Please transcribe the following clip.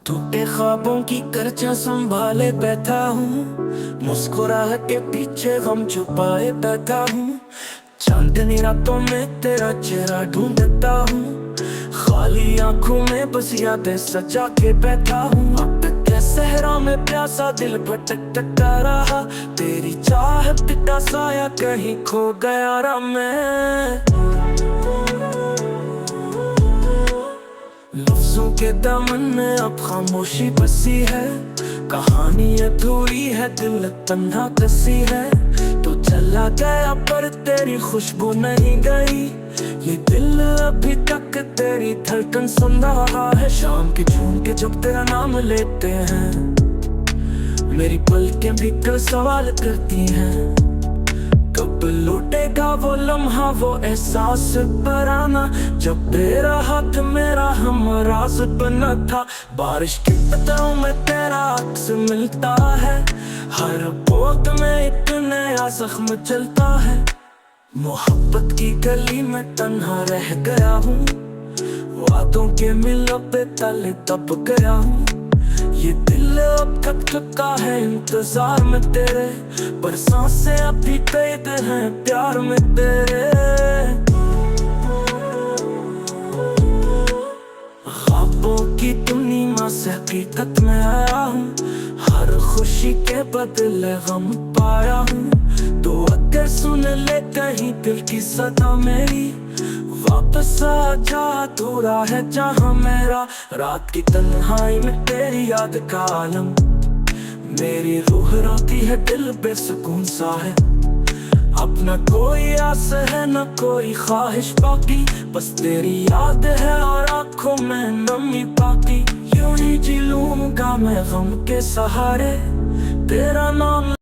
टूटे ख्वाबों की करचा संभाले बैठा हूँ, मुस्कुराहट के पीछे गम छुपाए बैठा हूँ। चांदनी रातों में तेरा चेहरा ढूंढता हूँ, खाली आंखों में बस यादें सजा के बैठा हूँ। अब के सहरा में प्यासा दिल भटकता रहा, तेरी चाहत का साया कहीं खो गया रा मैं। लफ्जों के दामन में अब खामोशी बसी है, कहानी अधूरी है, दिल तन्हा कसी है। तो चला गया पर तेरी खुशबू नहीं गई, ये दिल अभी तक तेरी धड़कन सुन रहा है। शाम की झूम के जब तेरा नाम लेते हैं, मेरी पलकें भी कल सवाल करती हैं, कब लौटेगा वो लम्हा, वो एहसास पराना, जब तेरा हाथ मेरा हमराज बना था। बारिश के कतरों में तेरा अक्स मिलता है, हर पौध में एक नया जख्म चलता है। मोहब्बत की गली में तन्हा रह गया हूँ, वादों के मिलों पे तले दब गया हूँ। ये दिल अब तक थका है इंतजार में तेरे, पर सांसें अभी कैद हैं प्यार में तेरे। ख्वाबों की दुनिया से हकीकत में आया हूँ, हर खुशी के बदले गम पाया हूँ। तो अगर सुन ले कहीं दिल की सदा मेरी, वापस आ जा, अधूरा है जहाँ मेरा। रात की तन्हाई में तेरी याद का आलम, मेरी रूह रोती है, दिल बेसुकून सा है। अब न कोई आस है न कोई ख्वाहिश बाकी, बस तेरी याद है और आंखों में नमी बाकी। यूं ही जी लूंगा मैं गम के सहारे, तेरा नाम